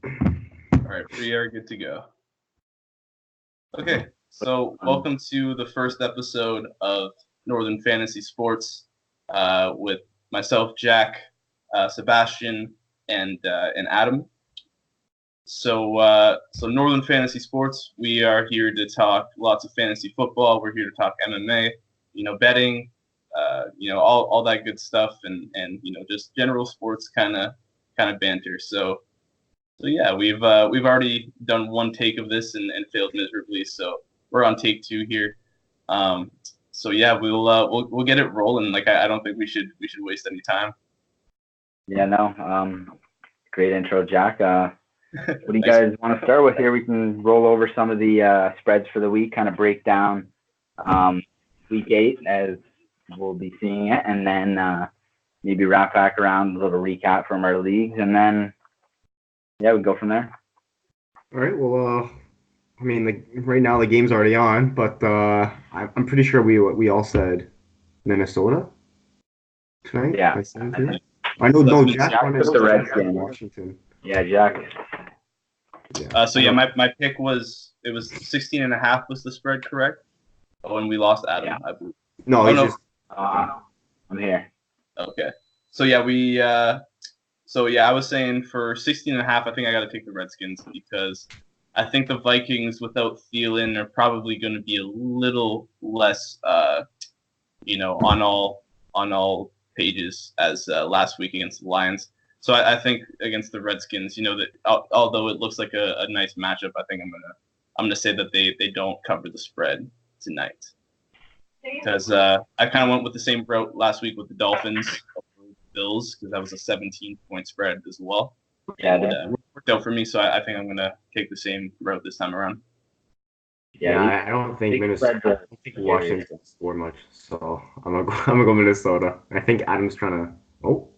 All right, we are good to go. Okay, so welcome to the first episode of Northern Fantasy Sports with myself, Jack, Sebastian, and Adam. So Northern Fantasy Sports, we are here to talk lots of fantasy football. We're here to talk MMA, betting, all that good stuff, and just general sports kind of banter. So yeah, we've already done one take of this and failed miserably. So we're on take 2 here. So yeah, we'll get it rolling. Like I don't think we should waste any time. Yeah, no. Great intro, Jack. What do you guys want to start with here? We can roll over some of the spreads for the week, kind of break down week 8 as we'll be seeing it, and then maybe wrap back around a little recap from our leagues, and then yeah, we go from there. All right. Well, right now the game's already on, but I'm pretty sure we all said Minnesota tonight. Yeah. I know. No, Jack put the Redskins. Washington. Yeah, Jack. Yeah. So my pick was 16.5 was the spread, correct? Oh, and we lost Adam. Yeah. I believe. No, just. I'm here. Okay. So yeah, I was saying for 16.5, I think I got to take the Redskins because I think the Vikings without Thielen are probably going to be a little less, on all pages as last week against the Lions. So I think against the Redskins, that although it looks like a nice matchup, I think I'm gonna say that they don't cover the spread tonight because I kind of went with the same route last week with the Dolphins. Bills because that was a 17-point spread as well. Yeah, and, worked out for me, so I think I'm gonna take the same route this time around. Yeah, I don't think Minnesota. I don't think Washington's gonna score much, so I'm gonna go Minnesota. I think Adam's trying to. Oh,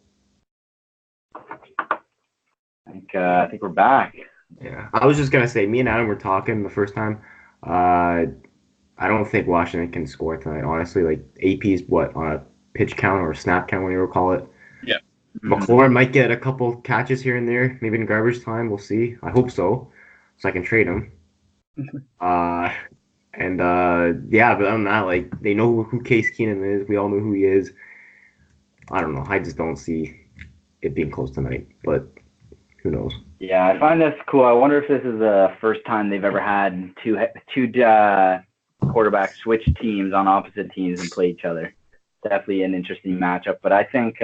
I think we're back. Yeah, I was just gonna say, me and Adam were talking the first time. I don't think Washington can score tonight. Honestly, like AP's what on a pitch count or snap count, whatever you call it. Yeah. McLaurin might get a couple catches here and there, maybe in garbage time. We'll see. I hope so I can trade him. Yeah, but other than that, like they know who Case Keenum is. We all know who he is. I don't know. I just don't see it being close tonight, but who knows? Yeah, I find this cool. I wonder if this is the first time they've ever had two quarterbacks switch teams on opposite teams and play each other. Definitely an interesting matchup, but I think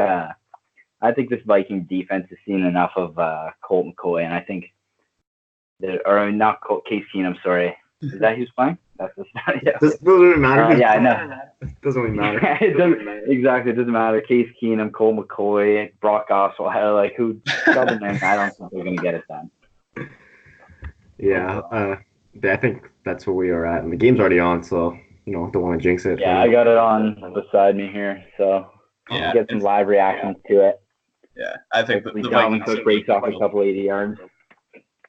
this Viking defense has seen enough of Colt McCoy, and I think not Case Keenum. Sorry, is that who's playing? That's the start. Yeah. This doesn't matter. Yeah, I know. It doesn't really matter. It doesn't matter. Case Keenum, Colt McCoy, Brock Osweiler, like who? I don't think they're gonna get it done. Yeah, I think that's where we are at, and the game's already on, so. Don't want to jinx it. Yeah, I got it on beside me here, so I'll get some live reactions to it. Yeah, I think the Dalvin Cook breaks off a couple 80 yards.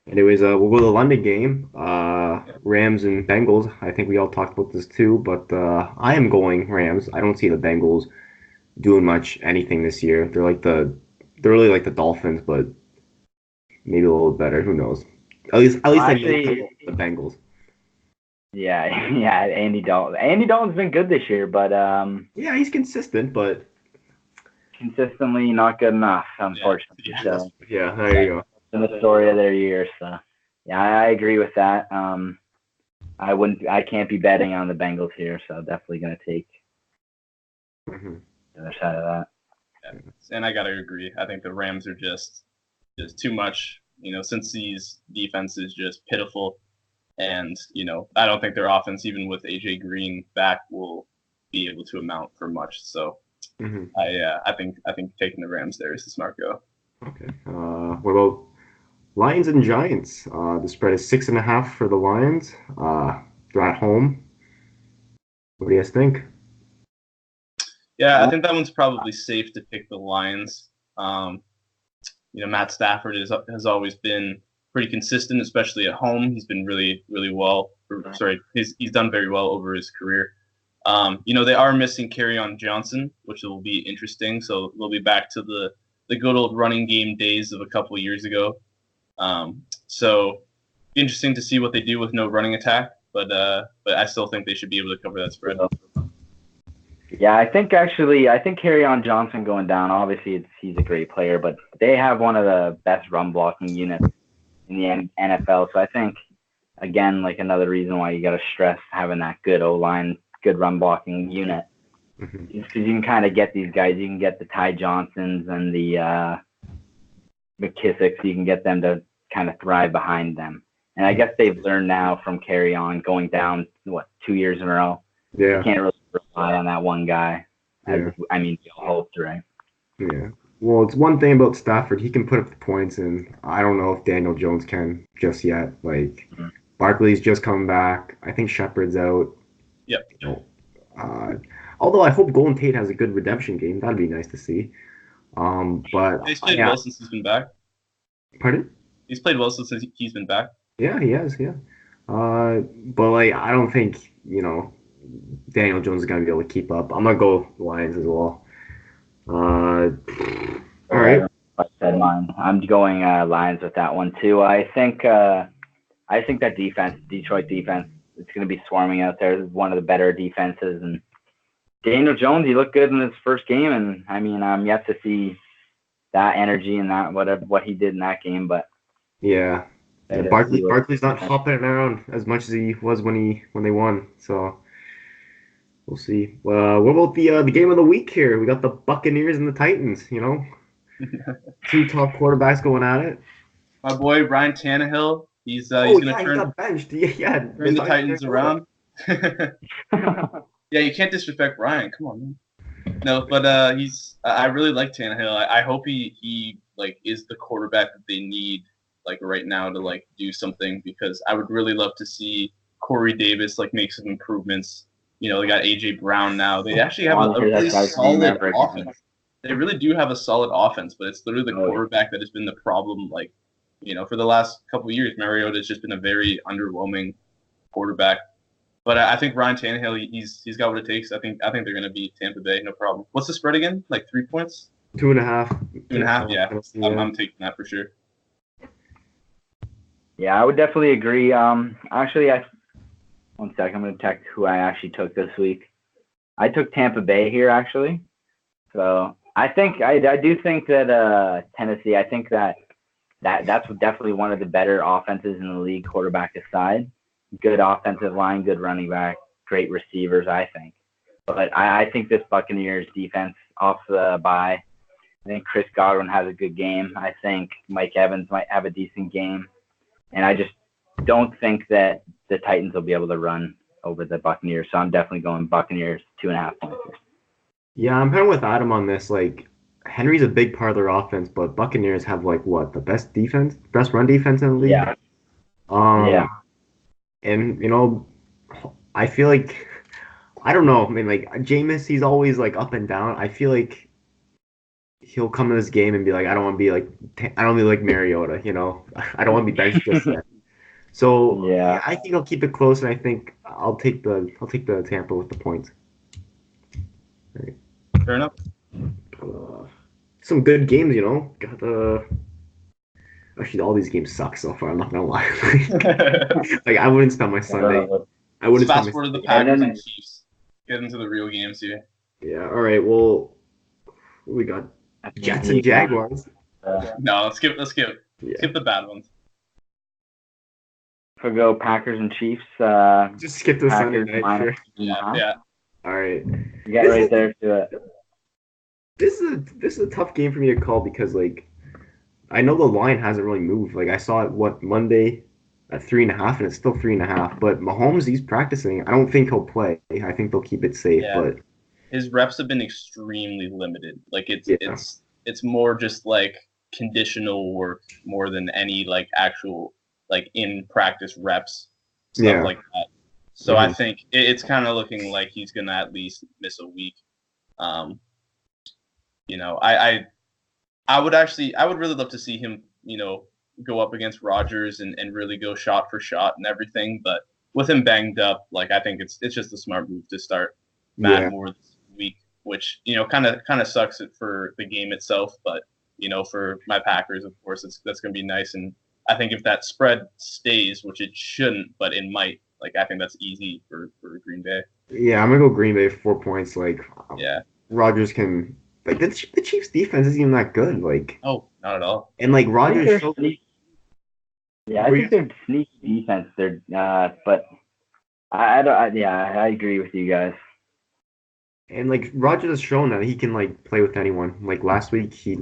Anyways, we'll go to the London game. Rams and Bengals. I think we all talked about this too, but I am going Rams. I don't see the Bengals doing much anything this year. They're really like the Dolphins, but maybe a little better. Who knows? At least I think the Bengals. Yeah, Andy Dalton. Andy Dalton's been good this year, but yeah, he's consistent, but consistently not good enough, unfortunately. Yeah, there you go. In the story of their year, so yeah, I agree with that. I can't be betting on the Bengals here, so definitely gonna take the other side of that. Yeah. And I gotta agree. I think the Rams are just too much. Since these defenses just pitiful. And, I don't think their offense, even with AJ Green back, will be able to amount for much. So I think taking the Rams there is the smart go. Okay. What about Lions and Giants? The spread is 6.5 for the Lions. They're at home. What do you guys think? Yeah, I think that one's probably safe to pick the Lions. Matt Stafford has always been pretty consistent, especially at home. He's been really, really well. He's done very well over his career. They are missing Kerryon Johnson, which will be interesting. So they'll be back to the good old running game days of a couple of years ago. So interesting to see what they do with no running attack, but I still think they should be able to cover that spread. Yeah, I think Kerryon Johnson going down. Obviously, he's a great player, but they have one of the best run blocking units in the NFL. So I think, again, like another reason why you got to stress having that good O-line, good run blocking unit. Mm-hmm. Because you can kind of get these guys. You can get the Ty Johnsons and the McKissicks. You can get them to kind of thrive behind them. And I guess they've learned now from Kerryon going down, 2 years in a row. Yeah. You can't really rely on that one guy. Yeah. We all hoped, right? Yeah. Well, it's one thing about Stafford. He can put up the points, and I don't know if Daniel Jones can just yet. Like, Barkley's just coming back. I think Shepard's out. Yep. Although I hope Golden Tate has a good redemption game. That'd be nice to see. But he's played well since he's been back. Pardon? He's played well since he's been back. Yeah, he has. Yeah. But like, I don't think Daniel Jones is gonna be able to keep up. I'm gonna go Lions as well. All right. I said mine. I'm going Lions with that one too. I think that defense, Detroit defense, it's going to be swarming out there. It's one of the better defenses. And Daniel Jones, he looked good in his first game, and I'm yet to see that energy and that what he did in that game. But yeah, Barkley's not hopping around as much as he was when they won. So we'll see. What about the game of the week here? We got the Buccaneers and the Titans. Two top quarterbacks going at it. My boy Ryan Tannehill. He's he got benched. Turn the Titans around. Yeah, you can't disrespect Ryan. Come on, man. No, but I really like Tannehill. I hope he is the quarterback that they need right now to do something, because I would really love to see Corey Davis make some improvements. They got AJ Brown now. They actually have a really solid offense. They really do have a solid offense, but it's literally the quarterback that has been the problem. For the last couple of years, Mariota has just been a very underwhelming quarterback. But I think Ryan Tannehill, he's got what it takes. I think they're going to beat Tampa Bay, no problem. What's the spread again? 3 points? 2.5. 2.5, yeah. I'm taking that for sure. Yeah, I would definitely agree. Actually, one sec. I'm going to check who I actually took this week. I took Tampa Bay here, actually. So I do think that Tennessee. I think that's definitely one of the better offenses in the league, quarterback aside. Good offensive line, good running back, great receivers, I think. But I think this Buccaneers defense off the bye. I think Chris Godwin has a good game. I think Mike Evans might have a decent game. And I just don't think that the Titans will be able to run over the Buccaneers. So I'm definitely going Buccaneers 2.5 points. Yeah, I'm kind of with Adam on this. Henry's a big part of their offense, but Buccaneers have the best run defense in the league. Yeah. Yeah. And I feel I don't know. Jameis, he's always up and down. I feel like he'll come to this game and be I don't want to be I don't want to be like Mariota. I don't want to be benched just yet. So yeah, I think I'll keep it close, and I think I'll take the Tampa with the points. Right. Fair enough. Some good games, Got actually, all these games suck so far. I'm not gonna lie. I wouldn't spend my Sunday. I wouldn't. Fast forward to the Packers and Chiefs. Get into the real games here. Yeah. All right. Well, we got Jets and Jaguars. No, let's skip. Yeah. Skip the bad ones. We'll go Packers and Chiefs. Just skip the Sunday night. Sure. Yeah. All right. You got right there to it. This is a tough game for me to call because I know the line hasn't really moved. I saw it Monday at 3.5, and it's still 3.5. But Mahomes, he's practicing. I don't think he'll play. I think they'll keep it safe. Yeah. But his reps have been extremely limited. It's more just conditional work more than any actual in practice reps, stuff like that. So I think it's kind of looking like he's gonna at least miss a week. I would really love to see him, go up against Rodgers and really go shot for shot and everything. But with him banged up, I think it's just a smart move to start Matt Moore this week, which kind of sucks it for the game itself. But for my Packers, of course, that's gonna be nice, and I think if that spread stays, which it shouldn't, but it might, like I think that's easy for Green Bay. Yeah, I'm gonna go Green Bay 4 points. Like, Yeah. Rodgers can like the Chiefs defense isn't even that good. Like, Oh, not at all. and like Rodgers. I think they're sneaky defense. They're but I agree with you guys. And like Rodgers has shown that he can like play with anyone. Like last week, he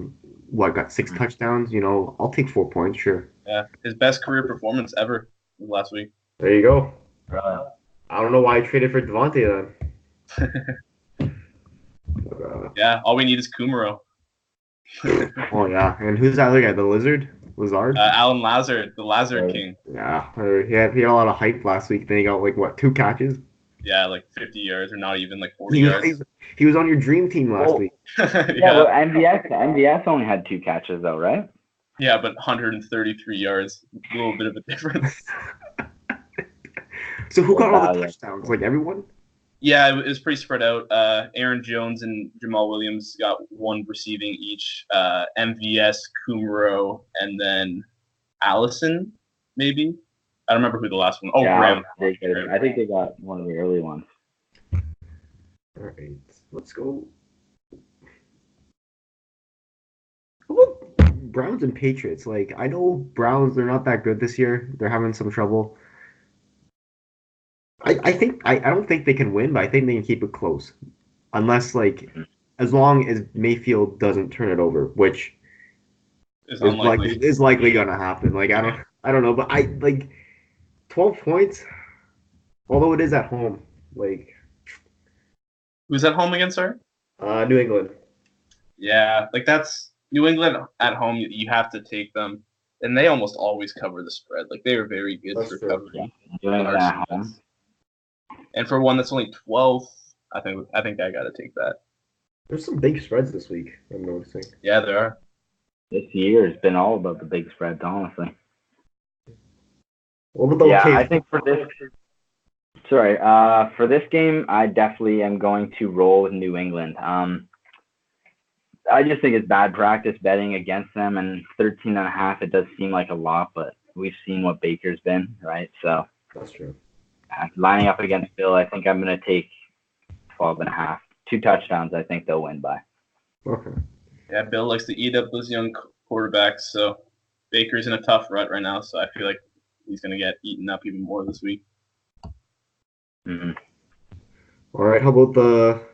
got 6 touchdowns. I'll take 4 points, sure. Yeah, his best career performance ever last week. There you go. Right. I don't know why I traded for Devontae then. Yeah, all we need is Kumaro. Oh yeah, and who's that other guy? The Lazard? Alan Lazard, the Lazard King. Yeah, he had a lot of hype last week. Then he got like what, 2 catches? Yeah, like 50 yards or not even like 40 yards. He was on your dream team last week. Yeah, well, MVS only had 2 catches though, right? Yeah, but 133 yards, a little bit of a difference. So who got all the touchdowns? Like everyone? Yeah, it was pretty spread out. Aaron Jones and Jamal Williams got 1 receiving each. MVS, Kumaro, and then Allison, maybe. I don't remember who the last one. Oh, yeah, Graham. I think they got one of the early ones. All right, let's go. Browns and Patriots. Like, I know Browns, they're not that good this year. They're having some trouble. I don't think they can win, but I think they can keep it close. Unless, like, as long as Mayfield doesn't turn it over, which is likely gonna happen. Like, I don't know, but I like 12 points, although it is at home. Like, who's at home again, sir? New England. Yeah, like that's New England at home. You have to take them, and they almost always cover the spread. Like they are very good for covering. At home. And for one that's only 12, I think I got to take that. There's some big spreads this week, I'm noticing. Yeah, there are. This year has been all about the big spreads, honestly. I think for this. For this game, I definitely am going to roll with New England. I just think it's bad practice betting against them, and 13.5. It does seem like a lot, but we've seen what Baker's been, right? So that's true. Lining up against Bill, I think I'm going to take 12.5. 2 touchdowns, I think they'll win by. Okay. Yeah, Bill likes to eat up those young quarterbacks, so Baker's in a tough rut right now, so I feel like he's going to get eaten up even more this week. Mm-hmm. All right, how about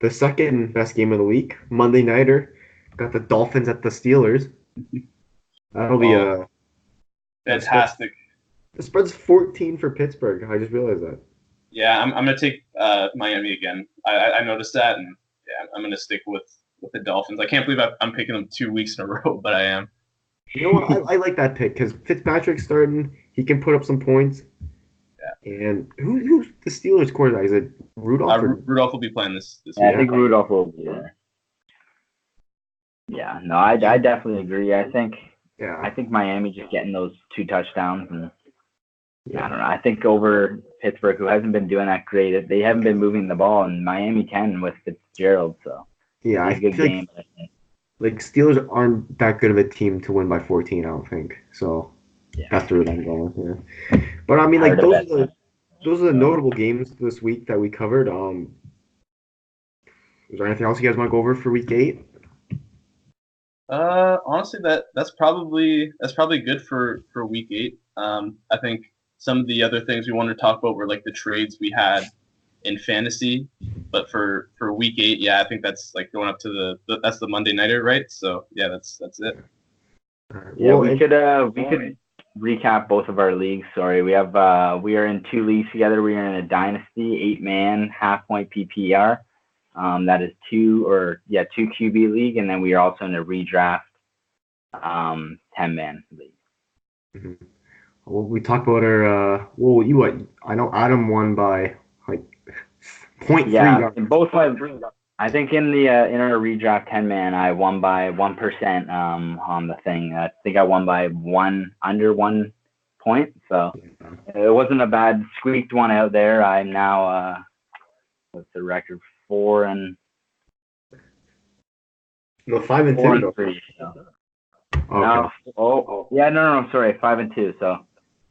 the second best game of the week, Monday Nighter? Got the Dolphins at the Steelers. That'll be fantastic. The spread's 14 for Pittsburgh. I just realized that. Yeah, I'm gonna take Miami again. I noticed that, and yeah, I'm gonna stick with the Dolphins. I can't believe I'm picking them 2 weeks in a row, but I am. You know what? I like that pick because Fitzpatrick's starting. He can put up some points. Yeah. And who's the Steelers quarterback? Is it Rudolph? Rudolph will be playing this week. I think Rudolph will be there. Yeah, no, I definitely agree. I think Miami just getting those 2 touchdowns, and I don't know. I think over Pittsburgh, who hasn't been doing that great, they haven't been moving the ball, and Miami can with Fitzgerald. So yeah, it's a good game. Like Steelers aren't that good of a team to win by 14. I don't think so. Yeah. That's the route I'm going. Yeah, but I mean, like those are the notable games this week that we covered. Is there anything else you guys want to go over for week 8? Honestly, that's probably good for week 8. I think some of the other things we wanted to talk about were like the trades we had in fantasy, but for week 8, yeah, I think that's like going up to that's the Monday Nighter, right? So yeah, that's it. Yeah, we could recap both of our leagues. Sorry, we are in 2 leagues together. We are in a dynasty 8-man half-point PPR. That is 2 QB league, and then we are also in a redraft 10-man league. Mm-hmm. Well, we talked about our I know Adam won by like 0.3 yards. In both my I think in our redraft 10-man, I won by 1% on the thing. I think I won by under 1 point, so it wasn't a bad squeaked one out there. I'm now what's the record? 5-3. 4-3. So. Okay. Yeah, no, sorry, 5-2. So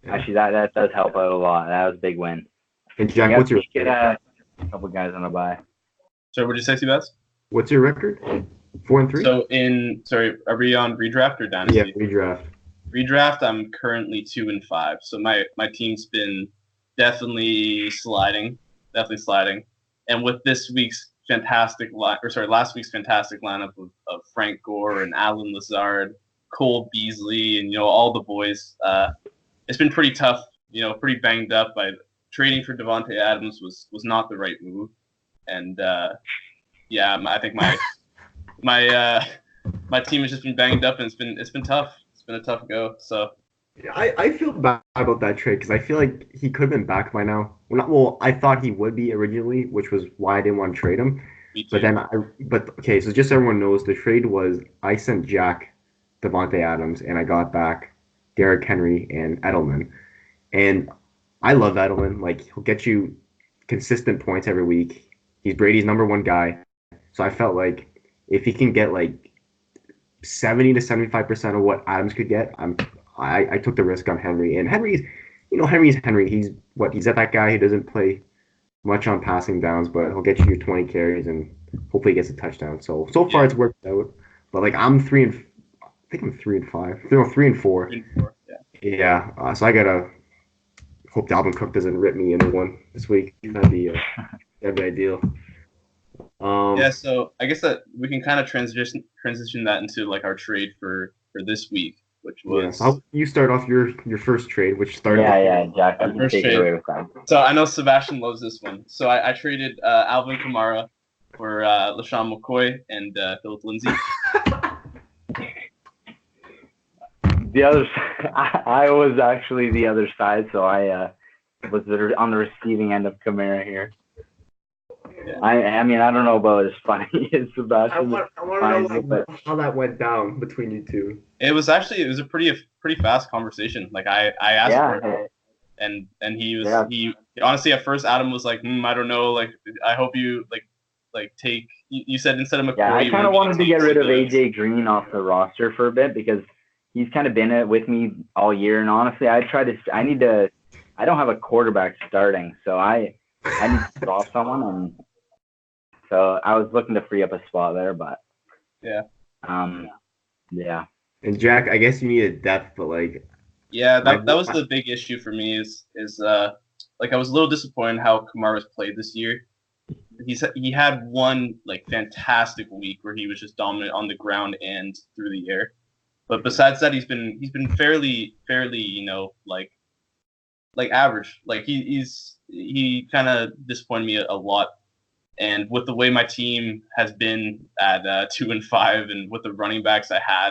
Yeah. actually, that does help out a lot. That was a big win. And We Jack, have what's to your get record? a couple guys on the bye. So, what did you say, Cbas? What's your record? 4-3. So, are we on redraft or Yeah, dynasty? redraft. Redraft, I'm currently 2-5. So my team's been definitely sliding, And with this week's last week's fantastic lineup of Frank Gore and Alan Lazard, Cole Beasley, and all the boys, it's been pretty tough. Pretty banged up. By trading for Devontae Adams was not the right move, and I think my team has just been banged up, and it's been tough. It's been a tough go. So I feel bad about that trade because I feel like he could have been back by now. Well, I thought he would be originally, which was why I didn't want to trade him. me too. But okay, so just so everyone knows, the trade was I sent Jack Devontae Adams, and I got back Derrick Henry and Edelman. And I love Edelman. Like he'll get you consistent points every week. He's Brady's number one guy. So I felt like if he can get like 70 to 75% of what Adams could get, I took the risk on Henry. And Henry's Henry. He's that guy who doesn't play much on passing downs, but he'll get you your 20 carries and hopefully he gets a touchdown. So far it's worked out. But like I think I'm 3-5. No, 3-4. 3-4, yeah. Yeah. So I gotta hope Dalvin Cook doesn't rip me into one this week. That'd be ideal. Yeah, so I guess that we can kind of transition that into like our trade for this week, which was So you start off your first trade, which started. Yeah, Jack, you can first take it trade. away with that. So I know Sebastian loves this one. So I traded Alvin Kamara for LaShawn McCoy and Philip Lindsay. The other, I was actually the other side, so I was on the receiving end of Kamara here. Yeah. I mean, I don't know about as funny as Sebastian. I want to know how that went down between you two. It was a pretty fast conversation. Like I asked for it, and he honestly at first Adam was like, I don't know, like I hope you like take. You said instead of McCoy. Yeah, I kind of wanted to get rid of AJ Green off the roster for a bit because he's kind of been with me all year, and honestly, I don't have a quarterback starting, so I need to draw someone, and so I was looking to free up a spot there, but yeah. And Jack, I guess you needed depth, but like that was the big issue for me is like I was a little disappointed how Kamara's played this year. He had one like fantastic week where he was just dominant on the ground and through the air. But besides that, he's been fairly, like average. Like he kind of disappointed me a lot. And with the way my team has been at 2-5, and with the running backs I had,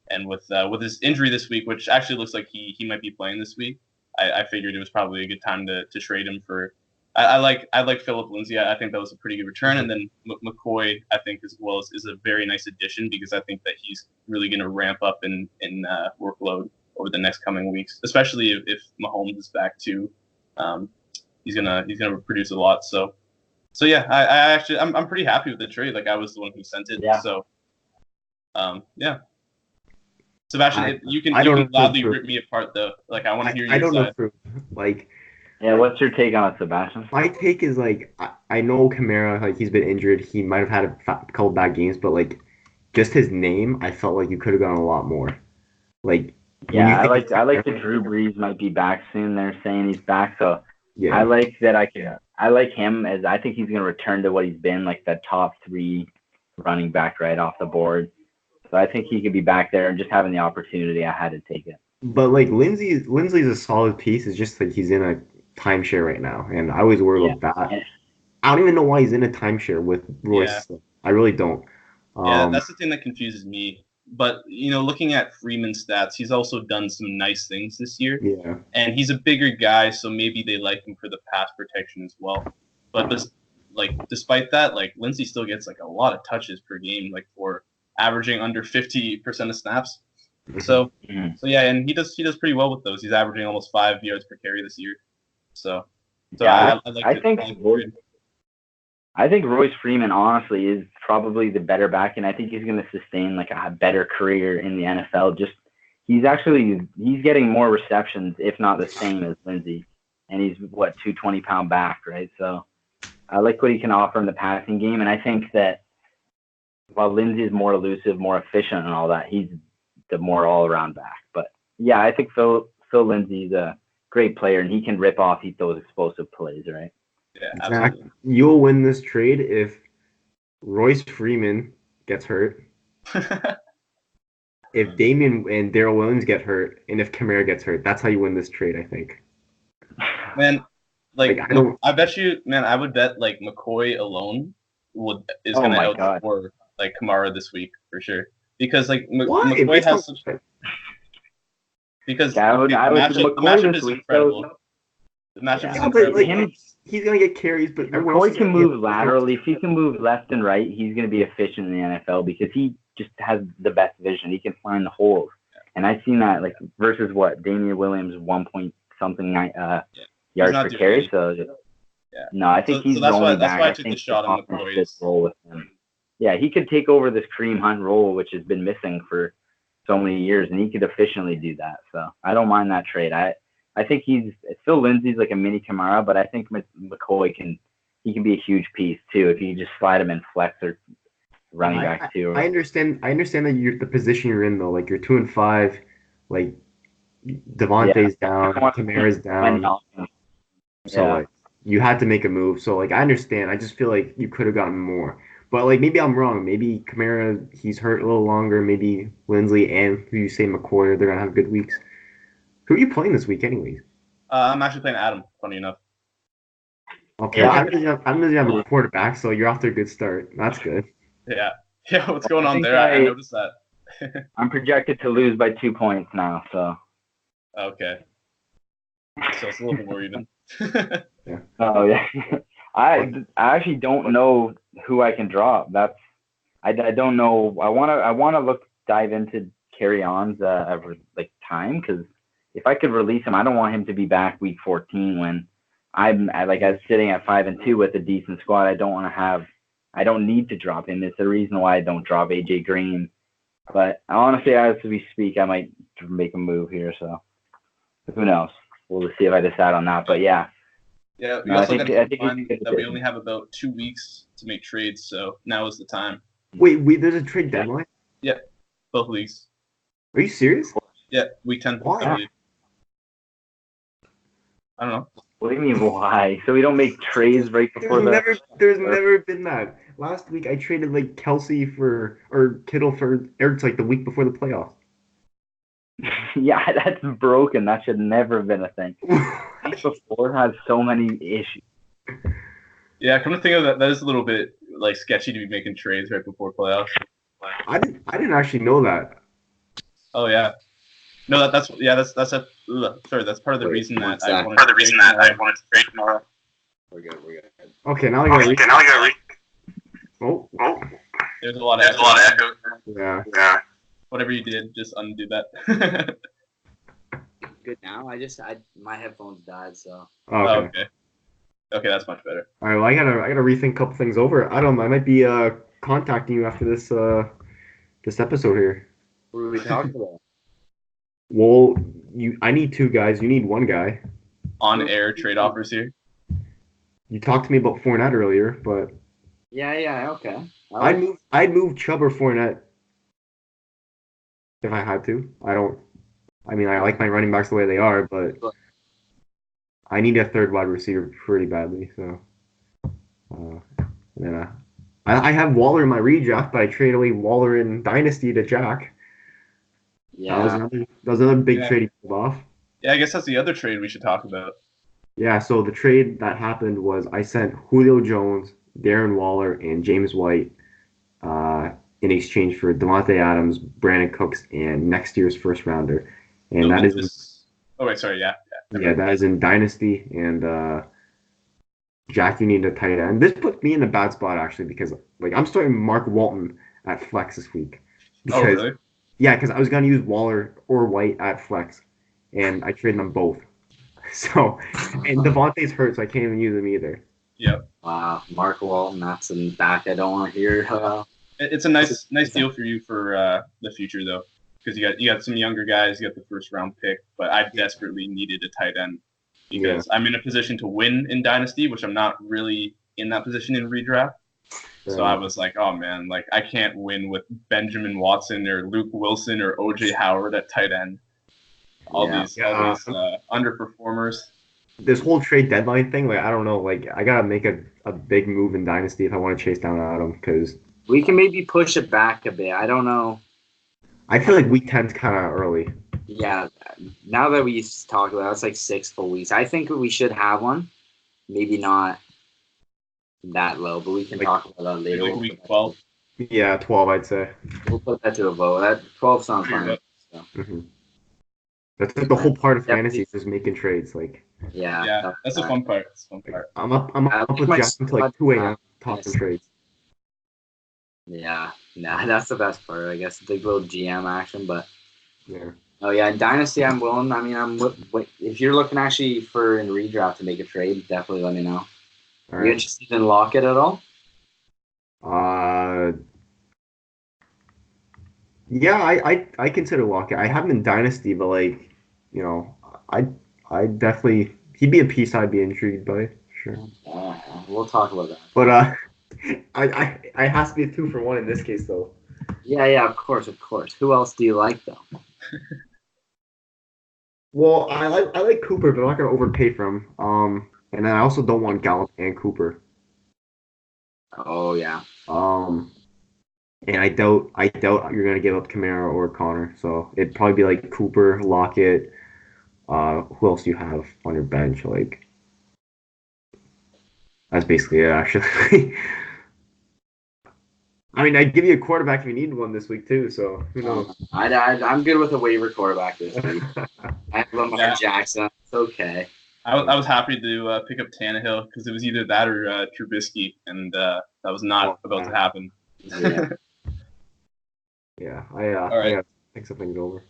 and with his injury this week, which actually looks like he might be playing this week, I figured it was probably a good time to trade him for. I like Philip Lindsay. I think that was a pretty good return, and then McCoy I think as well is a very nice addition because I think that he's really going to ramp up in workload over the next coming weeks, especially if Mahomes is back too. He's gonna produce a lot. So yeah, I'm pretty happy with the trade. Like I was the one who sent it. Yeah. So yeah. Sebastian, you can loudly rip me apart though. Like I want to hear your side. I don't know. Like. Yeah, what's your take on it, Sebastian? My take is like I know Kamara, like he's been injured. He might have had a couple bad games, but like just his name, I felt like you could have gone a lot more. Like I like that Drew Brees might be back soon. They're saying he's back, so yeah. I like him as I think he's gonna return to what he's been, like the top 3 running back right off the board. So I think he could be back there and just having the opportunity. I had to take it. But like Lindsay's a solid piece. It's just like he's in a timeshare right now, and I always worry about that. Yeah. I don't even know why he's in a timeshare with Royce. Yeah. I really don't. That's the thing that confuses me. But looking at Freeman's stats, he's also done some nice things this year. Yeah. And he's a bigger guy, so maybe they like him for the pass protection as well. But despite that, like Lindsay still gets like a lot of touches per game, like for averaging under 50% of snaps. So yeah, and he does pretty well with those. He's averaging almost 5 yards per carry this year. So yeah, I I think Royce Freeman, honestly, is probably the better back, and I think he's going to sustain like a better career in the NFL. Just he's getting more receptions, if not the same as Lindsey, and he's 220-pound back, right? So I like what he can offer in the passing game, and I think that while Lindsey is more elusive, more efficient, and all that, he's the more all-around back. But yeah, I think Phil Lindsey's a great player, and he can rip off those explosive plays, right? Yeah, absolutely. Zach, you'll win this trade if Royce Freeman gets hurt, if Damian and Daryl Williams get hurt, and if Kamara gets hurt. That's how you win this trade, I think. Man, Like, I don't. I bet you, man, I would bet like McCoy alone is going to outscore like Kamara this week for sure. Because like McCoy has such. Because yeah, the matchup is incredible. The matchup is incredible. He's gonna get carries, but McCoy can move laterally. If he can move left and right, he's gonna be efficient in the NFL because he just has the best vision. He can find the holes, and I've seen that like versus Damian Williams 1-point-something yards per carry. So no, I think he's the only back. That's why I took the shot on McCoy's role with him. Yeah, he could take over this Kareem Hunt role, which has been missing for so many years, and he could efficiently do that. So I don't mind that trade. I think Phil Lindsey's like a mini Kamara, but I think McCoy can be a huge piece too if you just slide him in flex or running back too. I understand that you're the position you're in though. Like you're 2-5, like Devontae's down, Kamara's down. So like you had to make a move. So like I understand. I just feel like you could have gotten more. But like maybe I'm wrong. Maybe Kamara, he's hurt a little longer. Maybe Lindsey and who you say McCoy, they're gonna have good weeks. Who are you playing this week, anyways? I'm actually playing Adam. Funny enough. Okay, I don't have a quarterback, so you're off to a good start. That's good. Yeah. What's going on there? I noticed that. I'm projected to lose by 2 points now, so. Okay. So it's a little bit more even. Yeah. Oh yeah. I actually don't know who I can drop. I don't know. I wanna dive into carry ons every like time because if I could release him, I don't want him to be back week 14 when I was sitting at 5-2 with a decent squad. I don't need to drop him. It's the reason why I don't drop AJ Green. But honestly, as we speak, I might make a move here. So who knows? We'll just see if I decide on that. But yeah. Yeah, we also got to keep in mind that we only have about 2 weeks to make trades, so now is the time. Wait, there's a trade deadline? Yeah, both leagues. Are you serious? Yeah, week 10. Why? I don't know. What do you mean why? So we don't make trades right before There's never been that. Last week I traded like Kelsey or Kittle for Ertz like the week before the playoffs. Yeah, that's broken. That should never have been a thing. Before has so many issues. Yeah, come to think of that is a little bit like sketchy to be making trades right before playoffs. I didn't actually know that. Oh yeah. No, that's part of the reason that I wanted to trade tomorrow. We're good. Okay, now I gotta read. Oh. There's a lot of echo. Yeah. Whatever you did, just undo that. Good now. My headphones died, so. Okay. Okay, that's much better. All right. Well, I gotta rethink a couple things over. I might be contacting you after this episode here. What are we talking about? Well, I need 2 guys. You need 1 guy. On air trade offers here. You talked to me about Fournette earlier, but. Yeah. Okay. I'd move Chubb or Fournette if I had to. I like my running backs the way they are, but I need a third wide receiver pretty badly. So, I have Waller in my redraft, but I traded away Waller in Dynasty to Jack. Yeah. That was another big trade he pulled off. Yeah, I guess that's the other trade we should talk about. Yeah, so the trade that happened was I sent Julio Jones, Darren Waller, and James White in exchange for Devontae Adams, Brandon Cooks, and next year's first rounder. And that is. Oh wait, sorry. Yeah. Yeah, that is in Dynasty, and Jack, you need a tight end. This put me in a bad spot actually because like I'm starting Mark Walton at flex this week. Oh really? Yeah, because I was gonna use Waller or White at flex, and I traded them both. So, and Devontae's hurt, so I can't even use him either. Yep. Wow, Mark Walton, that's in back. I don't want to hear. It's a nice deal for you for the future though, because you got some younger guys, you got the first round pick, but I desperately needed a tight end because I'm in a position to win in Dynasty, which I'm not really in that position in redraft. So I was like, oh man, like I can't win with Benjamin Watson or Luke Wilson or OJ Howard at tight end. All these underperformers. This whole trade deadline thing, like I don't know, like I gotta make a big move in Dynasty if I want to chase down Adam because we can maybe push it back a bit. I don't know. I feel like week 10's kind of early. Yeah, now that we talked about it, it's like 6 full weeks. I think we should have one. Maybe not that low, but we can talk about that later. Like week 12. Yeah, 12, I'd say. We'll put that to a vote. That 12 sounds fine. So. Mm-hmm. That's like the whole part of fantasy is just making trades. Like, yeah, that's the fun part. That's the fun part. I'm up with Jack until like 2 a.m. talking trades. Yeah, nah, that's the best part, I guess. Big little GM action, but yeah. Oh yeah, in Dynasty, I'm willing. I mean, if you're looking actually for in redraft to make a trade, definitely let me know. Are you interested in Lockett at all? Yeah, I consider Lockett. I have him in Dynasty, but like, you know, I definitely he'd be a piece I'd be intrigued by. Sure. We'll talk about that. But I has to be a 2-for-1 in this case though. Yeah, of course. Who else do you like though? Well, I like Cooper, but I'm not gonna overpay for him. And then I also don't want Gallup and Cooper. Oh yeah. And I doubt you're gonna give up Kamara or Connor. So it'd probably be like Cooper, Lockett. Who else do you have on your bench? Like that's basically it, actually. I mean, I'd give you a quarterback if you needed one this week too. So who knows? I'm good with a waiver quarterback this week. I have Lamar Jackson. It's okay. I was happy to pick up Tannehill because it was either that or Trubisky, and that was not about to happen. Yeah, All right. I gotta think some things over.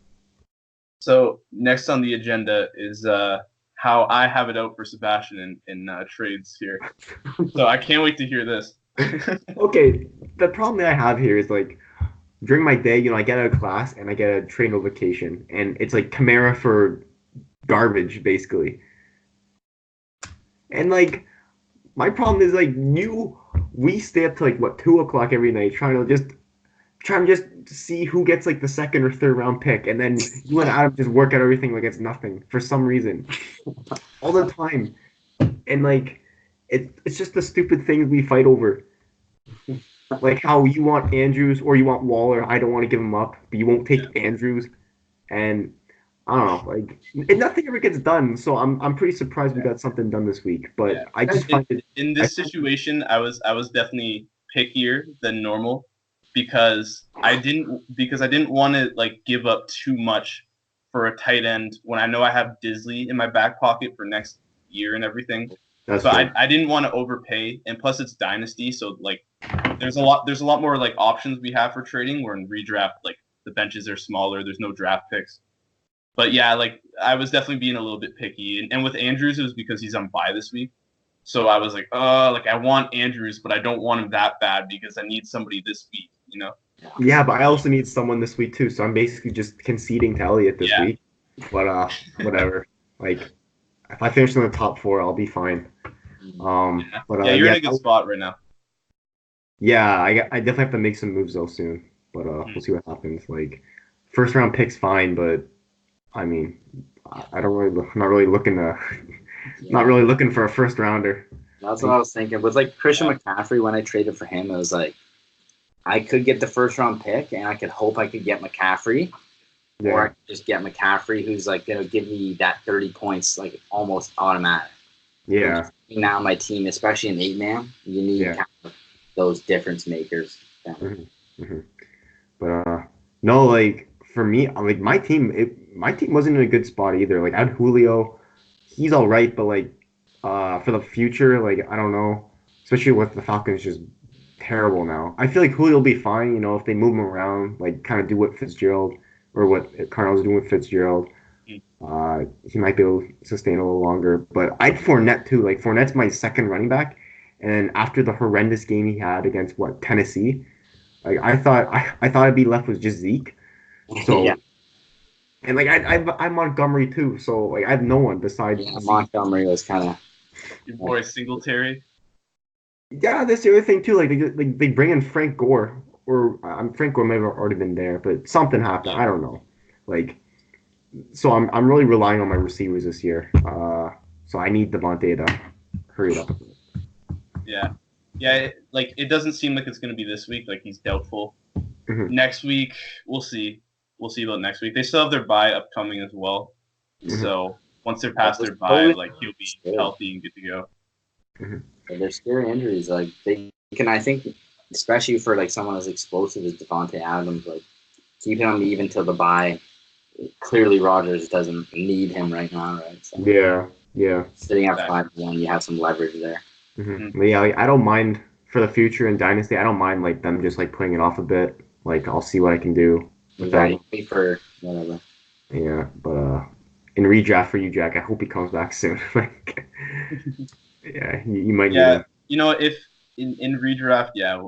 So next on the agenda is how I have it out for Sebastian in trades here. So I can't wait to hear this. Okay, the problem that I have here is like during my day, you know, I get out of class and I get a trade notification, and it's like Kamara for garbage, basically. And like my problem is like we stay up to like what 2 o'clock every night trying to just see who gets like the second or third round pick, and then you and Adam just work out everything like it's nothing for some reason, all the time, and like it's just the stupid things we fight over, like how you want Andrews or you want Waller. I don't want to give him up, but you won't take Andrews, and I don't know, like nothing ever gets done. So I'm pretty surprised we got something done this week, but I just find it in this situation I was definitely pickier than normal. Because I didn't want to like give up too much for a tight end when I know I have Disley in my back pocket for next year and everything. So I didn't want to overpay, and plus it's Dynasty, so like there's a lot more like options we have for trading. Where in redraft, like the benches are smaller, there's no draft picks. But yeah, like I was definitely being a little bit picky, and with Andrews it was because he's on bye this week. So I was like, like I want Andrews, but I don't want him that bad because I need somebody this week, you know? Yeah, but I also need someone this week too, so I'm basically just conceding to Elliott this week. But whatever. Like, if I finish in the top 4, I'll be fine. But you're in a good spot right now. Yeah, I definitely have to make some moves though soon. But we'll see what happens. Like, first round pick's fine, but I mean, I'm not really looking for a first rounder. That's what I was thinking. With like Christian McCaffrey, when I traded for him, it was like I could get the first round pick, and I could hope I could get McCaffrey, or I could just get McCaffrey, who's like gonna give me that 30 points like almost automatic. Yeah. Now my team, especially in 8-man, you need kind of those difference makers. But no, like for me, like my team wasn't in a good spot either. Like I had Julio, he's all right, but like for the future, like I don't know, especially with the Falcons just terrible now. I feel like Julio will be fine, you know, if they move him around, like kind of do what Fitzgerald or what Cardinals doing with Fitzgerald. He might be able to sustain a little longer. But I'd Fournette too. Like Fournette's my second running back, And after the horrendous game he had against Tennessee, like I thought I'd be left with just Zeke. So Yeah. and like I'm Montgomery too, so like I have no one besides Yeah, Zeke. Montgomery was kind of. Your boy Singletary. Yeah, that's the other thing too. Like they bring in Frank Gore, or Frank Gore may have already been there, but something happened. I don't know. Like, so I'm really relying on my receivers this year. So I need Devontae to hurry it up. Yeah. Yeah, it doesn't seem like it's going to be this week. Like, he's doubtful. Mhm. Next week, we'll see. We'll see about next week. They still have their bye upcoming as well. Mhm. So once they're past their bye, Totally like, he'll be scary. healthy and good to go. They're scary injuries. Like they can, I think, especially for like someone as explosive as Devontae Adams, like keeping him even till the bye. Clearly, Rodgers doesn't need him right now, right? So Yeah. sitting at Exactly. 5-1, you have some leverage there. But yeah, like, I don't mind for the future in Dynasty. I don't mind like them just like putting it off a bit. Like I'll see what I can do with Yeah, that. you wait for whatever. Yeah, but in redraft for you, Jack, I hope he comes back soon. Like, yeah, you might need Yeah, him. if in redraft, yeah,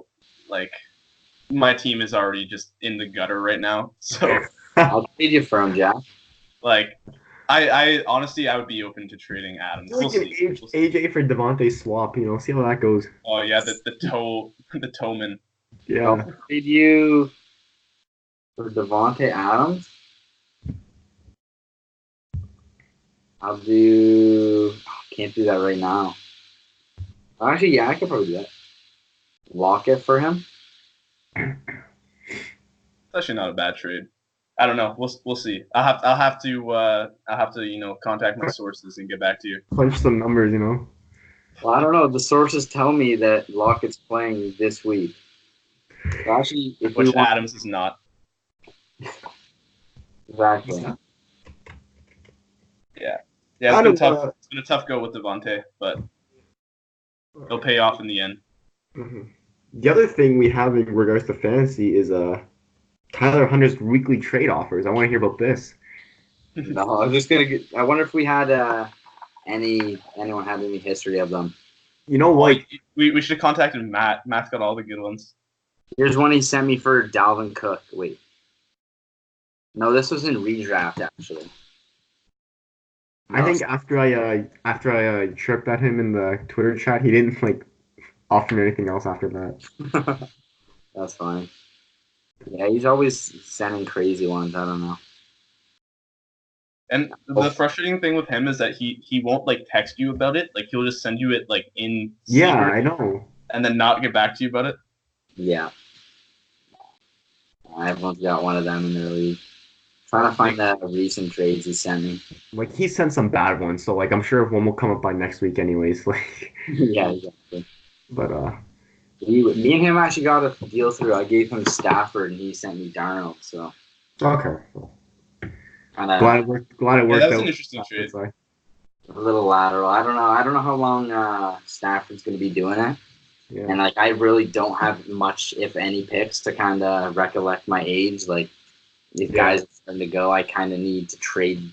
like, my team is already just in the gutter right now. So, I'll trade you for him, Jack. like, I honestly, I would be open to trading Adams. We'll Like an see. We'll see. AJ for Devontae swap, see how that goes. Oh, yeah, the Towman. I'll Yeah, trade you for Devontae Adams. I'll do. Can't do that right now. Actually, yeah, I could probably do that. Lock it for him. It's actually not a bad trade. I don't know. We'll see. I'll have to contact my sources and get back to you. punch some numbers, Well, I don't know. The sources tell me that Lockett's playing this week. So actually, if we Which want, Adams is not. exactly. Yeah, I it's been don't tough. know. It's been a tough go with Devontae, but it'll pay off in the end. The other thing we have in regards to fantasy is Tyler Hunter's weekly trade offers. I want to hear about this. No, I'm just gonna get. I wonder if we had anyone had any history of them. Like We should have contacted Matt. Matt's got all the good ones. Here's one he sent me for Dalvin Cook. Wait, no, this was in redraft actually. I think after I chirped at him in the Twitter chat, he didn't like offer me anything else after that. That's fine. Yeah, he's always sending crazy ones. I don't know. And the frustrating thing with him is that he won't like text you about it. Like, he'll just send you it like in Yeah, secret I know. and then not get back to you about it. Yeah, everyone's got one of them in their league. Trying to find the recent trades he sent me. Like he sent some bad ones, so like I'm sure one will come up by next week anyways. Like, Yeah, exactly. but me and him actually got a deal through. I gave him Stafford, and he sent me Darnold. So okay. kind Glad it worked. Glad it Yeah, worked that's out. an interesting trade. a little lateral. I don't know. I don't know how long Stafford's going to be doing it. Yeah. And like, I really don't have much, if any, picks to kind of recollect my age. Like, these guys are starting to go. I kind of need to trade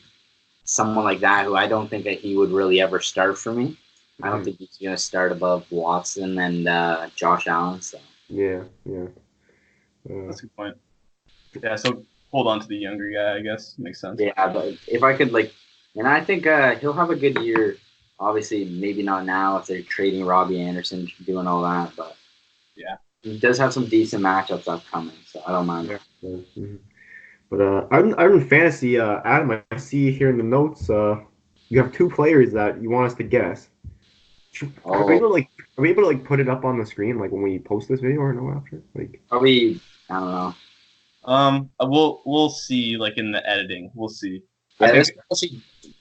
someone like that who I don't think that he would really ever start for me. I don't think he's going to start above Watson and Josh Allen. So Yeah. That's a good point. Yeah, so hold on to the younger guy, I guess. Makes sense. yeah, but if I could and I think he'll have a good year. Obviously, maybe not now if they're trading Robbie Anderson, doing all that, but Yeah. he does have some decent matchups upcoming, so I don't mind. But out in fantasy, Adam, I see here in the notes, you have two players that you want us to guess. Are we able to like put it up on the screen like when we post this video or no after? Like Probably, I don't know. We'll see, like, in the editing. We'll see. Yeah,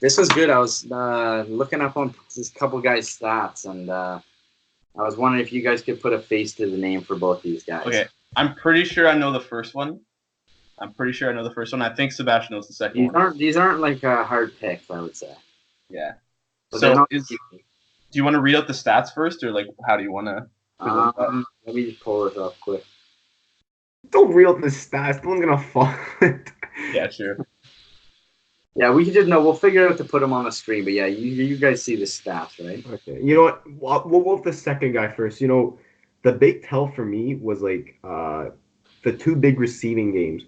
this was good. I was looking up on this couple guys' stats, and I was wondering if you guys could put a face to the name for both these guys. Okay, I'm pretty sure I know the first one. I think Sebastian knows the second one. These aren't like hard picks, I would say. Yeah. But So do you want to read out the stats first, or like how do you want to? Let me just pull this up quick. don't read out the stats. No one's gonna follow it. Yeah, sure. Yeah, we just know. We'll figure out to put him on the screen. But yeah, you guys see the stats, right? Okay. You know what? We'll go with the second guy first. You know, the big tell for me was like the two big receiving games.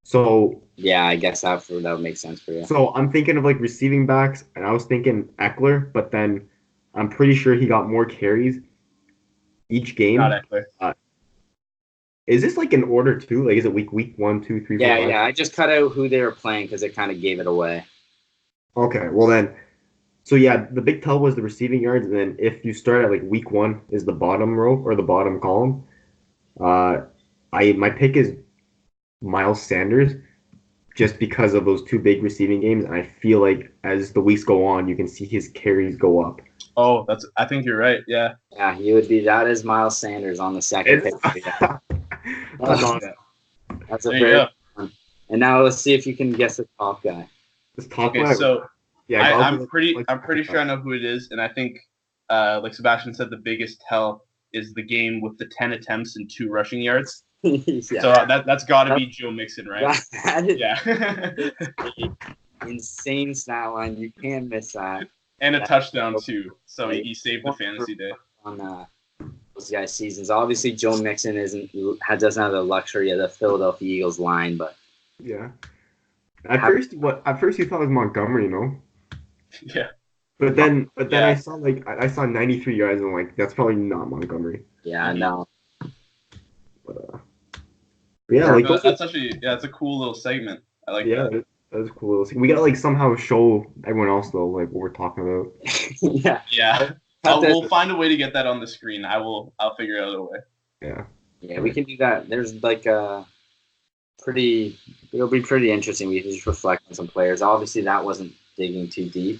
So Yeah, I guess that would make sense for you. so I'm thinking of like receiving backs, and I was thinking Eckler, but then I'm pretty sure he got more carries each Not game. Eckler. Is this like in order too? Like, is it week 1, 2, 3, 4, Yeah, 5? yeah. I just cut out who they were playing because it kind of gave it away. Okay, well then, so yeah, the big tell was the receiving yards, and then if you start at like week 1 is the bottom row or the bottom column. Uh, I my pick is Miles Sanders just because of those two big receiving games, and I feel like as the weeks go on, you can see his carries go up. Oh, I think you're right. Yeah. Yeah, he would be. That is Miles Sanders on the second pick. That's awesome. That's a There you very go. good one. And now let's see if you can guess the top guy. This top Okay, guy, so yeah, I'm pretty sure I know who it is, and I think, like Sebastian said, the biggest tell is the game with the 10 attempts and 2 rushing yards. Yeah. So that's got to be Joe Mixon, right? That is Yeah. insane stat line. You can't miss that. And a touchdown too. So Yeah. he saved the fantasy day. On those guys' seasons. Obviously, Joe Mixon doesn't have the luxury of the Philadelphia Eagles line, but yeah. At first you thought it was Montgomery, you know? Yeah. But then Yeah. I saw 93 yards and I'm like, that's probably not Montgomery. yeah, no. But yeah, like No, that's actually it's a cool little segment. I like that. That's cool. We gotta like somehow show everyone else though, like what we're talking about. Yeah. Yeah. We'll find a way to get that on the screen. I'll figure out a way. Yeah. Yeah, we can do that. There's like it'll be pretty interesting. We can just reflect on some players. Obviously, that wasn't digging too deep.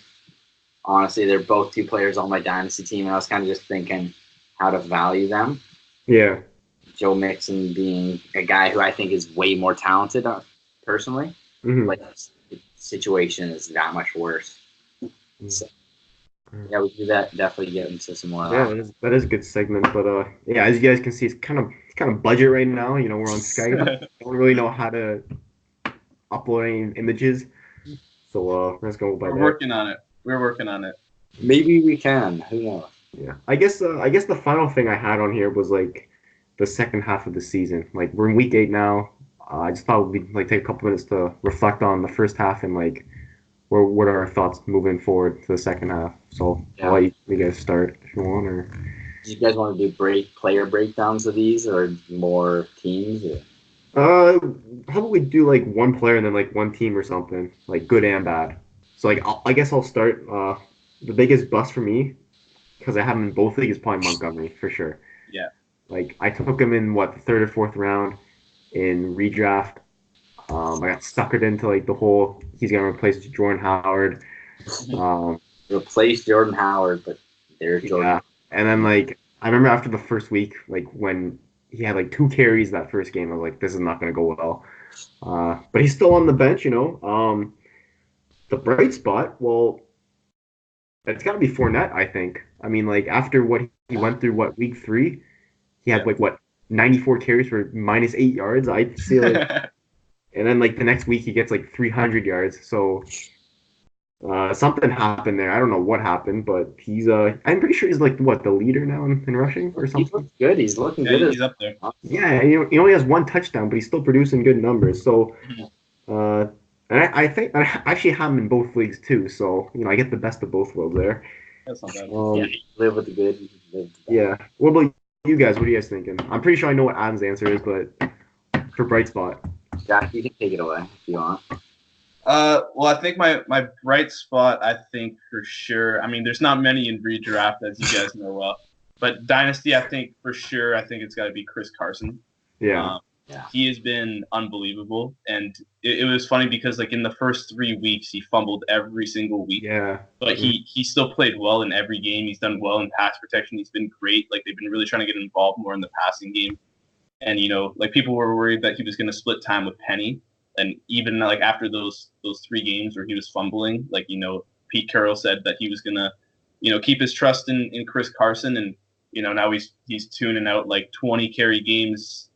Honestly, they're both two players on my dynasty team, and I was kind of just thinking how to value them. Yeah. Joe Mixon being a guy who I think is way more talented, personally. Mm-hmm. Like the situation is that much worse. So, yeah, we can do that. Definitely get into some more of that. Yeah, that is a good segment. But yeah, as you guys can see, it's kind of budget right now. You know, we're on Skype. Don't really know how to upload any images, so let's go by We're that. working on it. We're working on it. Maybe we can. Who knows? Yeah, I guess the final thing I had on here was like the second half of the season. Like we're in week 8 now. I just thought we'd like take a couple minutes to reflect on the first half and like what are our thoughts moving forward to the second half. So Yeah. I'll let you guys start if you want. Or Do you guys want to do player breakdowns of these or more teams? Or? how about we do like one player and then like one team or something, like good and bad. So like I guess I'll start. The biggest bust for me, because I have him in both leagues, is probably Montgomery for sure. Yeah. Like I took him in the third or fourth round in redraft. I got suckered into like the whole he's gonna replace Jordan Howard. Replace Jordan Howard, but there's Jordan. Yeah. And then like I remember after the first week, like when he had like 2 carries that first game, I was like, this is not gonna go well. But he's still on the bench, you know. The bright spot, well, it's got to be Fournette, I think. I mean, like after what he went through, week 3, he had like 94 carries for -8 yards. I'd say like, and then like the next week he gets like 300 yards. So something happened there. I don't know what happened, but he's I'm pretty sure he's like the leader now in rushing or He something. looks good. He's looking Yeah, good. he's up there. Yeah, he only has 1 touchdown, but he's still producing good numbers. So. And I think I actually have him in both leagues too, so you know I get the best of both worlds there. That's not bad. Yeah, you live with the good. You live with the bad. Yeah. What about you guys? What are you guys thinking? I'm pretty sure I know what Adam's answer is, but for bright spot. Jack, you can take it away if you want. Well, I think my bright spot, I think for sure. I mean, there's not many in redraft, as you guys know well, but dynasty, I think for sure. I think it's got to be Chris Carson. Yeah. Yeah. He has been unbelievable, and it was funny because like in the first 3 weeks he fumbled every single week. Yeah. But he still played well in every game. He's done well in pass protection. He's been great. Like they've been really trying to get involved more in the passing game. And you know, like people were worried that he was going to split time with Penny. And even like after those 3 games where he was fumbling, like you know, Pete Carroll said that he was going to, you know, keep his trust in Chris Carson, and you know now he's tuning out like 20 carry games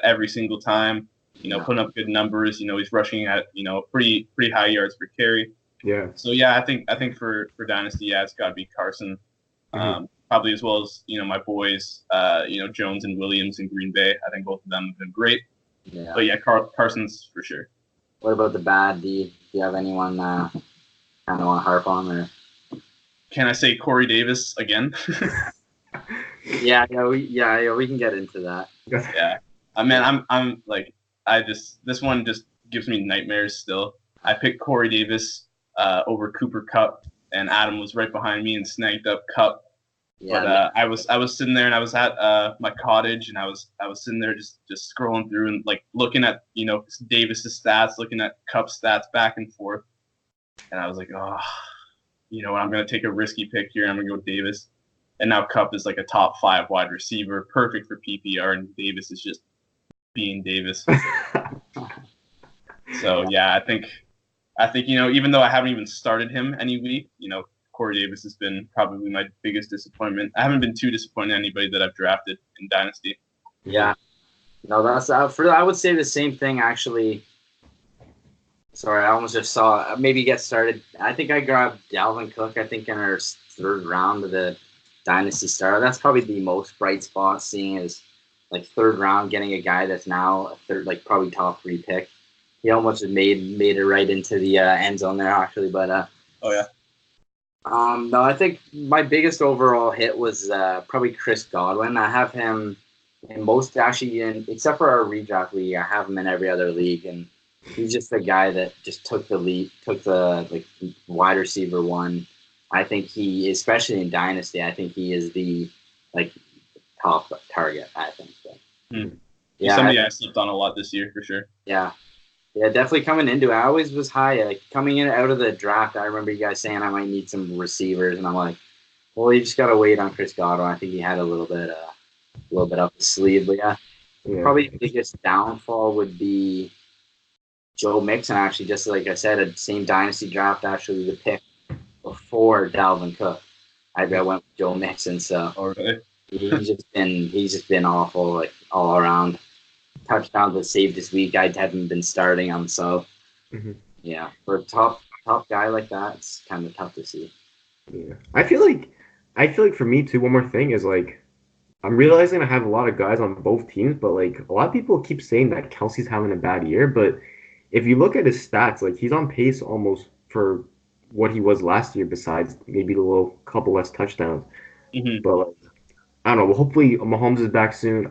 every single time. putting up good numbers. He's rushing at pretty high yards per carry. Yeah. So yeah, I think for Dynasty, yeah, it's got to be Carson, probably as well as my boys, Jones and Williams in Green Bay. I think both of them have been great. Yeah. But yeah, Carson's for sure. What about the bad? Do you have anyone kind of want to harp on or? Can I say Corey Davis again? Yeah, we can get into that. Yeah, I'm like, this one just gives me nightmares still. I picked Corey Davis over Cooper Kupp, and Adam was right behind me and snagged up Kupp. Yeah, But I was sitting there, and I was at my cottage, and I was sitting there just scrolling through and like looking at Davis's stats, looking at Kupp's stats back and forth, and I was like, oh, I'm gonna take a risky pick here. I'm gonna go Davis, and now Kupp is like a top 5 wide receiver, perfect for PPR, and Davis is just being Davis. So yeah, I think even though I haven't even started him any week, Corey Davis has been probably my biggest disappointment. I haven't been too disappointed in anybody that I've drafted in Dynasty. Yeah, no, that's I would say the same thing actually. Sorry, I almost just saw maybe get started. I think I grabbed Dalvin Cook. I think in our 3rd round of the Dynasty Star. That's probably the most bright spot. Seeing as like 3rd round, getting a guy that's now a third, like probably top 3 pick. He almost made it right into the end zone there actually, but oh yeah. No, I think my biggest overall hit was probably Chris Godwin. I have him in most except for our redraft league. I have him in every other league, and he's just the guy that just took the lead, took the like wide receiver one. I think he, especially in Dynasty, I think he is the like top target. I think so. Yeah, somebody I slept on a lot this year for sure. Yeah. Yeah, definitely coming into it. I always was high. Like coming in out of the draft, I remember you guys saying I might need some receivers, and I'm like, well, you just gotta wait on Chris Godwin. I think he had a little bit up his sleeve, but yeah. Probably the biggest downfall would be Joe Mixon. Actually, just like I said, a same dynasty draft. Actually, the pick before Dalvin Cook, I went with Joe Mixon. So he's just been awful, like all around. Touchdowns that saved this week. I haven't been starting him, so yeah, for a top guy like that, it's kind of tough to see. Yeah, I feel like for me too. One more thing is like I'm realizing I have a lot of guys on both teams, but like a lot of people keep saying that Kelsey's having a bad year. But if you look at his stats, like he's on pace almost for what he was last year, besides maybe a little couple less touchdowns. But like, I don't know. Well, hopefully Mahomes is back soon.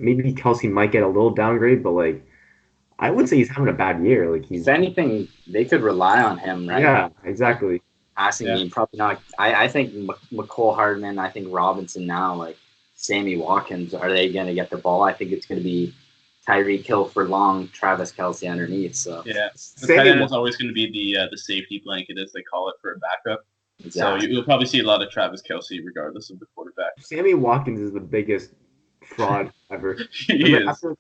Maybe Kelsey might get a little downgrade, but like I would say he's having a bad year. Like if anything, they could rely on him, right? Yeah, exactly. Passing game, probably not. I think McCole Hardman, I think Robinson now, like Sammy Watkins, are they going to get the ball? I think it's going to be Tyreek Hill for long, Travis Kelce underneath. So yeah, the tight end is always going to be the safety blanket, as they call it, for a backup. Exactly. So you'll probably see a lot of Travis Kelce regardless of the quarterback. Sammy Watkins is the biggest fraud ever.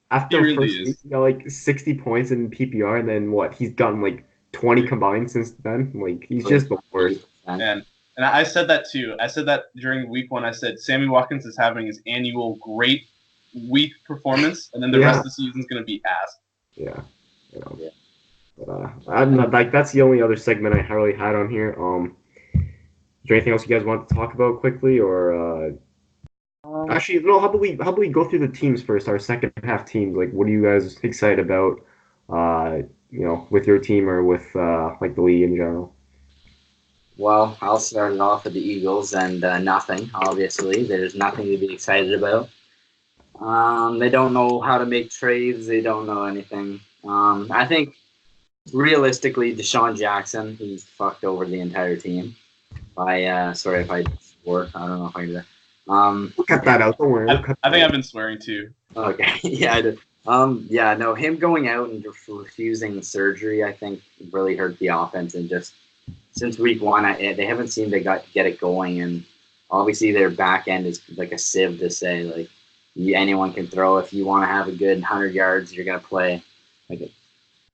After he really week, he got like 60 points in PPR, and then what? He's gotten like 20 combined since then. Like he's just the worst. And I said that too. I said that during week 1. I said Sammy Watkins is having his annual great week performance, and then the rest of the season is going to be ass. Yeah. But I'm not, like that's the only other segment I really had on here. Is there anything else you guys want to talk about quickly, or? Actually, no. How about we go through the teams first? Our second half teams. Like, what are you guys excited about? With your team or with like the league in general. Well, I'll start it off with the Eagles and nothing. Obviously, there's nothing to be excited about. They don't know how to make trades. They don't know anything. I think realistically, Deshaun Jackson, he's fucked over the entire team. Sorry if I swore. I don't know if I can do that. We'll cut that out. Don't worry. I think I've been swearing too. Okay. Yeah, I did. Him going out and refusing surgery, I think really hurt the offense. And just since week 1, they haven't seemed to get it going. And obviously their back end is like a sieve to say, like, anyone can throw. If you want to have a good 100 yards, you're going to play. Like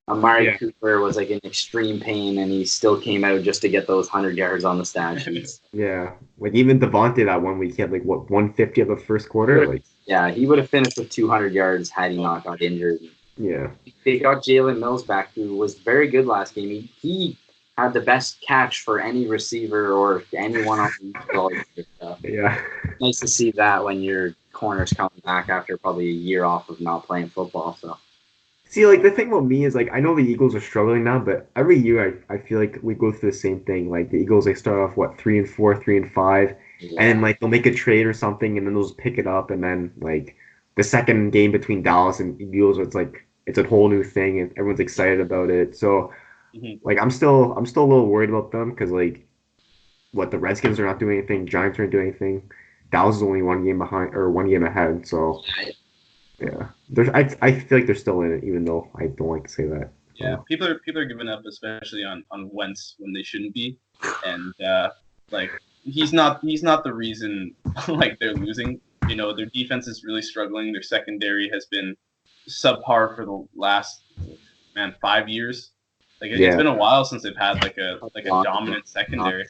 Amari Cooper was like in extreme pain, and he still came out just to get those 100 yards on the stat sheets. Yeah, like even Devontae that 1 week he had like 150 of the first quarter. Like Yeah, he would have finished with 200 yards had he not got injured. Yeah. They got Jalen Mills back, who was very good last game. He had the best catch for any receiver or anyone on the all year. So Yeah. nice to see that when your corner's coming back after probably a year off of not playing football. So See, like the thing about me is like I know the Eagles are struggling now, but every year I feel like we go through the same thing. Like the Eagles, they start off what 3-4, 3-5, and then like they'll make a trade or something, and then they'll just pick it up, and then like the second game between Dallas and Eagles, it's like it's a whole new thing, and everyone's excited about it. So like I'm still a little worried about them because like what the Redskins are not doing anything, Giants aren't doing anything. Dallas is only one game behind or one game ahead, so. Yeah, I feel like they're still in it, even though I don't like to say that. Yeah, people are giving up, especially on Wentz when they shouldn't be, and like he's not the reason like they're losing. You know, their defense is really struggling. Their secondary has been subpar for the last 5 years. Like it's been a while since they've had like a dominant secondary.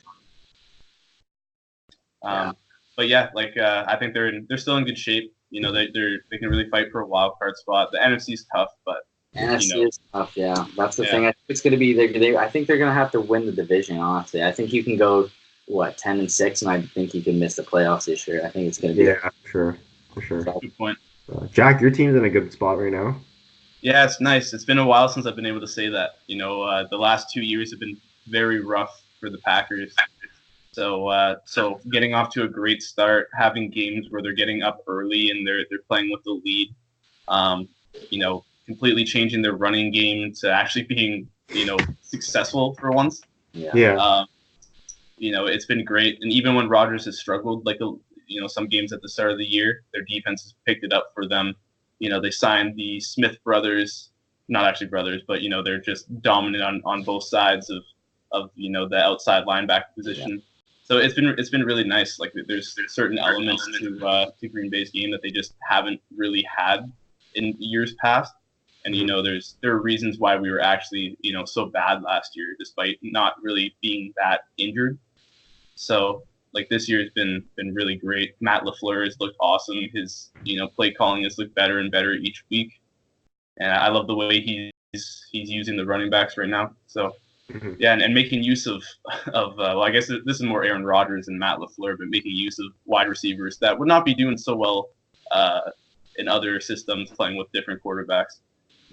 But yeah, like I think they're still in good shape. You know, they can really fight for a wild card spot. The NFC is tough, but NFC is tough. Yeah, that's the thing. I think it's going to be. I think they're going to have to win the division. Honestly, I think you can go 10-6, and I think you can miss the playoffs this year. I think it's going to be. Yeah, for sure. Good point. Jack, your team's in a good spot right now. Yeah, it's nice. It's been a while since I've been able to say that. You know, the last 2 years have been very rough for the Packers. So getting off to a great start, having games where they're getting up early and they're playing with the lead, you know, completely changing their running game to actually being, you know, successful for once. Yeah. You know, it's been great. And even when Rodgers has struggled, like, you know, some games at the start of the year, their defense has picked it up for them. You know, they signed the Smith brothers, not actually brothers, but, you know, they're just dominant on both sides of, you know, the outside linebacker position. Yeah. So it's been really nice. Like there's certain elements to Green Bay's game that they just haven't really had in years past. And you know, there are reasons why we were actually, you know, so bad last year, despite not really being that injured. So like this year has been really great. Matt LaFleur has looked awesome. His, you know, play calling has looked better and better each week. And I love the way he's using the running backs right now. So. Yeah, and making use of well, I guess this is more Aaron Rodgers and Matt LaFleur, but making use of wide receivers that would not be doing so well in other systems playing with different quarterbacks.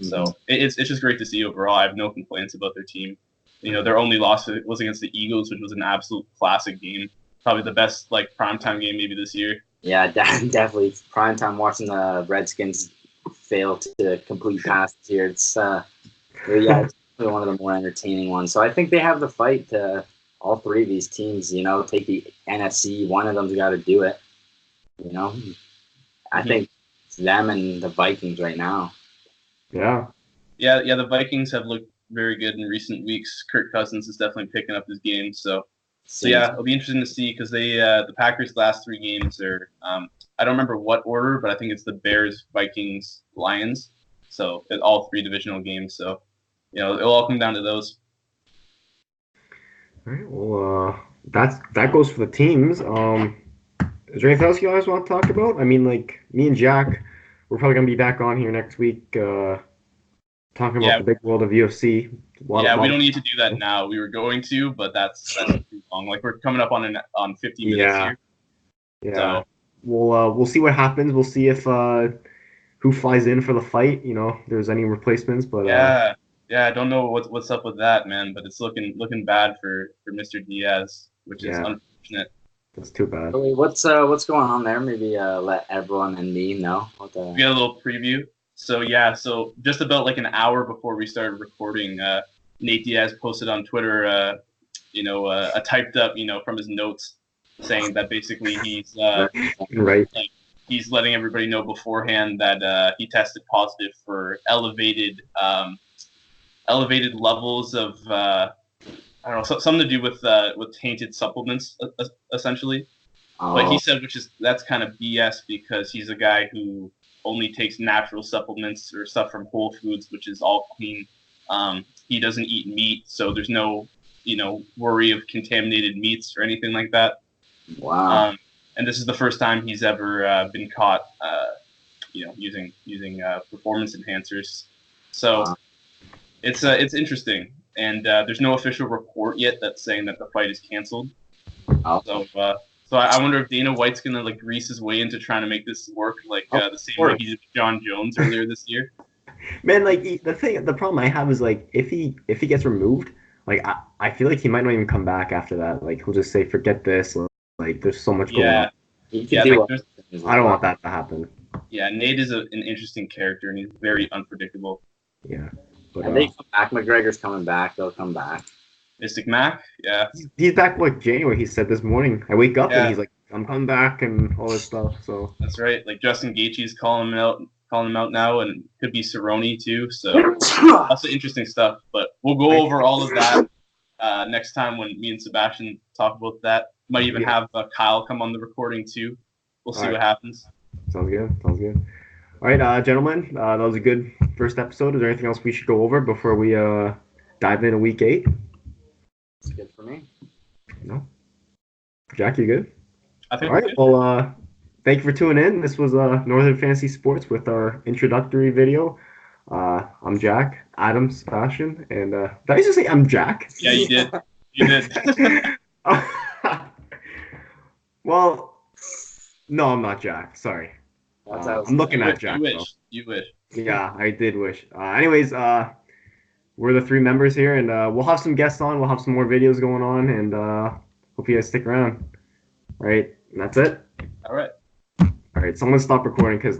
So it's just great to see overall. I have no complaints about their team. You know, their only loss was against the Eagles, which was an absolute classic game. Probably the best like primetime game maybe this year. Yeah, definitely primetime watching the Redskins fail to complete passes here. It's it's one of the more entertaining ones. So I think they have the fight to all three of these teams, you know, take the NFC. One of them's got to do it. You know, I think it's them and the Vikings right now. Yeah. The Vikings have looked very good in recent weeks. Kirk Cousins is definitely picking up his game. So yeah, it'll be interesting to see because the Packers' last 3 games are I don't remember what order, but I think it's the Bears, Vikings, Lions. So all 3 divisional games. So. You know, it'll all come down to those. All right. Well, that goes for the teams. Is there anything else you guys want to talk about? I mean, like me and Jack, we're probably gonna be back on here next week, talking about the big world of UFC. We don't need to do that now. We were going to, but that's too long. Like we're coming up on 50 minutes here. Yeah. So. We'll see what happens. We'll see if who flies in for the fight. You know, if there's any replacements, but Yeah, I don't know what's up with that, man, but it's looking bad for Mr. Diaz, which is unfortunate. That's too bad. What's going on there? Maybe let everyone and me know. We got a little preview. So just about like an hour before we started recording, Nate Diaz posted on Twitter, a typed up, from his notes, saying that basically he's right. Like, he's letting everybody know beforehand that he tested positive for elevated levels of I don't know, something to do with tainted supplements, essentially. Oh. But he said, that's kind of BS because he's a guy who only takes natural supplements or stuff from Whole Foods, which is all clean. He doesn't eat meat, so there's no, worry of contaminated meats or anything like that. Wow. and this is the first time he's ever been caught, using performance enhancers. So it's interesting, and there's no official report yet that's saying that the fight is canceled. So I wonder if Dana White's gonna like grease his way into trying to make this work, like the same way he did with John Jones earlier this year. Man, like the problem I have is like if he gets removed, like I feel like he might not even come back after that. Like he'll just say forget this. Like there's so much going on. Yeah, I don't want that to happen. Yeah, Nate is an interesting character, and he's very unpredictable. Yeah, but and they come back. McGregor's coming back. They'll come back. Mystic Mac, yeah. He's back like January. He said this morning. I wake up and he's like, I'm coming back and all this stuff. So that's right. Like Justin Gaethje's calling him out now, and could be Cerrone too. So lots of interesting stuff. But we'll go over all of that next time when me and Sebastian talk about that. Might even have Kyle come on the recording too. We'll see what happens. Sounds good. All right, gentlemen, that was a good first episode. Is there anything else we should go over before we dive into week 8? It's good for me. No. Jack, you good? I think. All right. Well, thank you for tuning in. This was Northern Fantasy Sports with our introductory video. I'm Jack, Adam, Sebastian, and did I just say I'm Jack? Yeah, you did. You did. Well, no, I'm not Jack. Sorry. I'm looking at Jack. You wish. Yeah, I did wish. Anyways, we're the 3 members here, and we'll have some guests on. We'll have some more videos going on, and hope you guys stick around. All right, and that's it. All right. So I'm gonna stop recording because